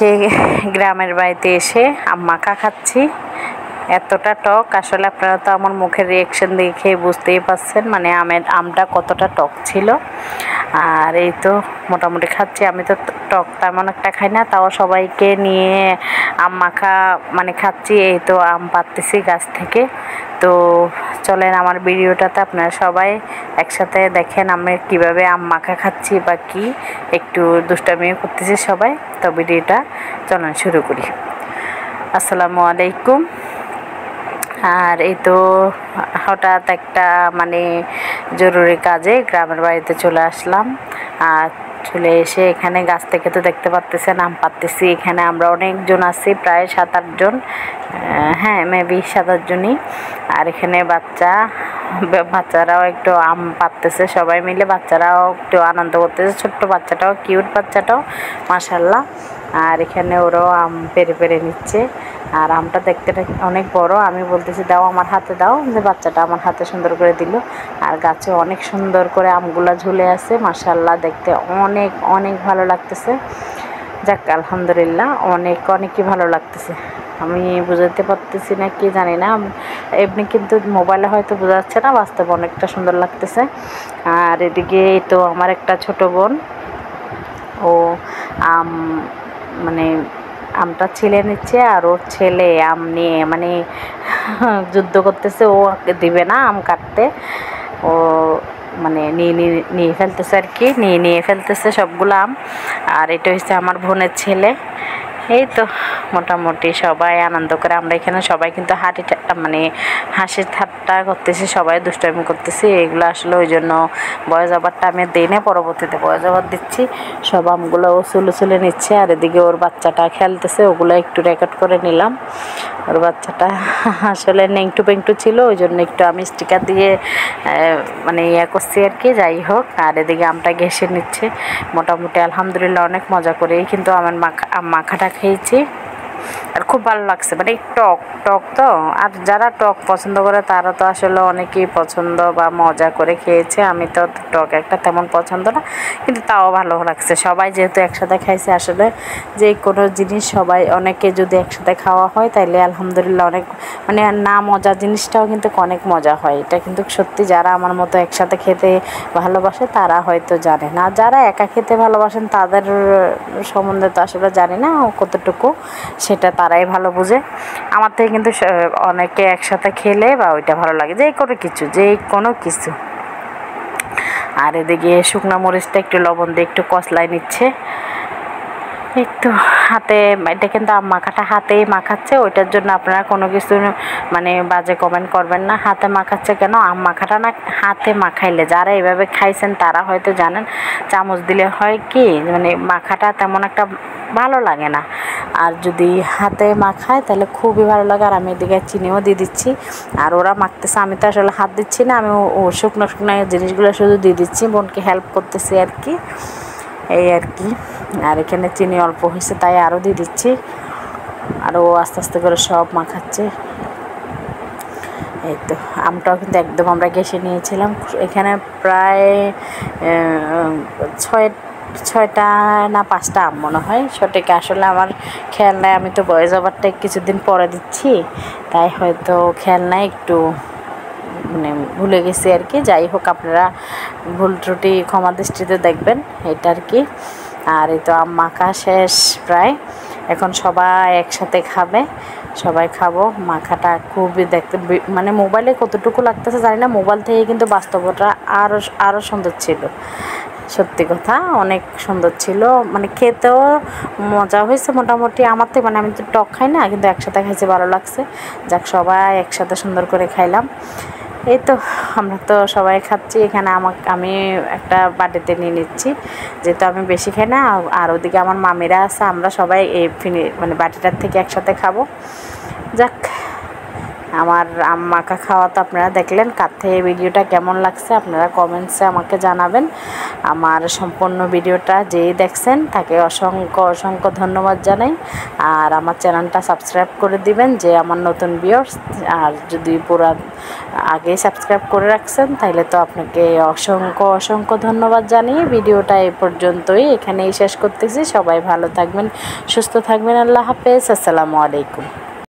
আজকে গ্রামের বাড়িতে এসে আম মাখা খাচ্ছি। এতটা টক, আসলে আপনারা তো আমার মুখের রিয়াকশন দেখে বুঝতেই পারছেন মানে আমটা কতটা টক ছিল। আর এই তো মোটামুটি খাচ্ছি। আমি তো টক তেমন একটা খাই না, তাও সবাইকে নিয়ে আম মাখা মানে খাচ্ছি। এই তো আম পাড়তেছি গাছ থেকে। তো চলেন আমার ভিডিওটাতে আপনারা সবাই একসাথে দেখেন আমি কিভাবে আম মাখা খাচ্ছি বা কি একটু দুষ্টামিও করতেছি সবাই। তো ভিডিওটা চলেন শুরু করি। আসসালামু আলাইকুম। আর এই তো হঠাৎ একটা মানে জরুরি কাজে গ্রামের বাড়িতে চলে আসলাম। আর চলে এসে এখানে গাছ থেকে তো দেখতে পাচ্তেছেন আম পাড়তেছি। এখানে আমরা অনেকজন আছি, প্রায় 7-8 জন, হ্যাঁ মেবি 7-8 জনই। আর এখানে বাচ্চারাও একটু আম পাড়তেছে সবাই মিলে, বাচ্চারাও একটু আনন্দ করতেছে, ছোট্ট বাচ্চাটাও কিউট, বাচ্চাটাও মাশাআল্লাহ। আর এখানে ওরাও আম পেরে পেরে নিচ্ছে। আর আমটা দেখতে অনেক বড়। আমি বলতেছি দাও আমার হাতে দাও, যে বাচ্চাটা আমার হাতে সুন্দর করে দিল। আর গাছে অনেক সুন্দর করে আমগুলা ঝুলে আছে মাশাআল্লাহ, দেখতে অনেক অনেক ভালো লাগতেছে। যাক আলহামদুলিল্লাহ, অনেকই ভালো লাগতেছে। আমি বুঝাতে পারতেছি না কি জানি না, এমনি কিন্তু মোবাইলে হয়তো বোঝা যাচ্ছে না, বাস্তবে অনেকটা সুন্দর লাগতেছে। আর এদিকে তো আমার একটা ছোট বোন, ও আম মানে আমটা ছিলে নিচ্ছে, আর ওর ছেলে আম নিয়ে মানে যুদ্ধ করতেছে, ও দিবে না আম কাটতে, ও মানে নিয়ে ফেলতেছে আর কি, নিয়ে ফেলতেছে সবগুলো আম। আর এটা হচ্ছে আমার বোনের ছেলে। এই তো মোটামুটি সবাই আনন্দ করে। আমরা এখানে সবাই কিন্তু মানে হাসির ঠাট্টা করতেছি, সবাই দুষ্টামি করতেছি। এইগুলো আসলে ওই জন্য বয়স ওভারটা আমি দিই না, পরবর্তীতে বয়স ওভার দিচ্ছি। সব আমগুলো ও চুলে নিচ্ছে, আর এদিকে ওর বাচ্চাটা খেলতেছে, ওগুলো একটু রেকর্ড করে নিলাম। ওর বাচ্চাটা আসলে নেংটু ছিল, ওই জন্য একটু আমি স্টিকার দিয়ে মানে করছি আর কি। যাই হোক, আর এদিকে আমটা ঘেঁষে নিচ্ছে। মোটামুটি আলহামদুলিল্লাহ অনেক মজা করেই কিন্তু আমার মাখাটা খেয়েছি। আর খুব ভালো লাগছে, মানে টক তো। আর যারা টক পছন্দ করে তারা তো আসলে অনেকেই পছন্দ বা মজা করে খেয়েছে। আমি তো টক একটা তেমন পছন্দ না, কিন্তু তাও ভালো লাগছে। সবাই যেহেতু একসাথে খাইছে, আসলে যে কোনো জিনিস সবাই অনেকে যদি একসাথে খাওয়া হয় তাইলে আলহামদুলিল্লাহ অনেক মানে না মজা জিনিসটাও কিন্তু অনেক মজা হয়। এটা কিন্তু সত্যি, যারা আমার মতো একসাথে খেতে ভালোবাসে তারা হয়তো জানে না। যারা একা খেতে ভালোবাসেন তাদের সম্বন্ধে তো আসলে জানি না কতটুকু, সেটা তারাই ভালো বুঝে। আমার থেকে কিন্তু অনেকে একসাথে খেলে বা ওইটা ভালো লাগে, যে কোনো কিছু। আর এদিকে শুকনো মরিচটা একটু লবণ দিয়ে একটু কষলায় নিচ্ছে একটু হাতে। এটা কিন্তু আম মাখাটা হাতেই মাখাচ্ছে, ওইটার জন্য আপনারা কোনো কিছু মানে বাজে কমেন্ট করবেন না। হাতে মাখাচ্ছে কেন? আম মাখাটা না হাতে মাখাইলে, যারা এইভাবে খাইছেন তারা হয়তো জানেন, চামচ দিলে হয় কি মানে মাখাটা তেমন একটা ভালো লাগে না। আর যদি হাতে মাখায় তাহলে খুবই ভালো লাগে। আর আমি এদিকে চিনিও দিয়ে দিচ্ছি। আর ওরা মাখতেছে, আমি তো আসলে হাত দিচ্ছি না, আমি ও শুকনো জিনিসগুলো শুধু দিয়ে দিচ্ছি, বোনকে হেল্প করতেছি আর কি, এই আর কি। আর এখানে চিনি অল্প হয়েছে তাই আরও দিয়ে দিচ্ছি। আর ও আস্তে আস্তে করে সব মাখাচ্ছে। এই তো আমটাও কিন্তু একদম আমরা ঘেঁষে নিয়েছিলাম। এখানে প্রায় 6টা না 5টা আম মনে হয়, সঠিক আসলে আমার খেয়াল নাই। আমি তো ভয়েস ওভারটা কিছুদিন পরে দিচ্ছি, তাই হয়তো খেয়াল নাই, একটু মানে ভুলে গেছি আর কি। যাই হোক, আপনারা ভুল ত্রুটি ক্ষমা দৃষ্টিতে দেখবেন, এটা আর কি। আর এই তো আম মাখা শেষ প্রায়, এখন সবাই একসাথে খাবে, সবাই খাবো। মাখাটা খুবই দেখতে মানে মোবাইলে কতটুকু লাগতেছে জানি না, মোবাইল থেকে কিন্তু বাস্তবতা আরও সুন্দর ছিল। সত্যি কথা অনেক সুন্দর ছিল, মানে খেতেও মজা হয়েছে মোটামুটি। আমার থেকে মানে আমি তো টক খাই না, কিন্তু একসাথে খাইছে ভালো লাগছে। যাক সবাই একসাথে সুন্দর করে খাইলাম। এই তো আমরা তো সবাই খাচ্ছি। এখানে আমি একটা বাটিতে নিয়ে নিচ্ছি, যেহেতু আমি বেশি খাই না। আর ওদিকে আমার মামিরা আছে, আমরা সবাই এই মানে বাটিটার থেকে একসাথে খাবো। যাক আমার আম মাখা খাওয়া তো আপনারা দেখলেন। কার থেকে ভিডিওটা কেমন লাগছে আপনারা কমেন্টসে আমাকে জানাবেন। আমার সম্পূর্ণ ভিডিওটা যেই দেখছেন তাকে অসংখ্য অসংখ্য ধন্যবাদ জানাই। আর আমার চ্যানেলটা সাবস্ক্রাইব করে দিবেন যে আমার নতুন ভিউয়ার্স। আর যদি পুরা আগে সাবস্ক্রাইব করে রাখছেন তাহলে তো আপনাকে অসংখ্য অসংখ্য ধন্যবাদ জানিয়ে ভিডিওটা এই পর্যন্তই এখানেই শেষ করতেছি। সবাই ভালো থাকবেন, সুস্থ থাকবেন। আল্লাহ হাফেজ, আসসালামু আলাইকুম।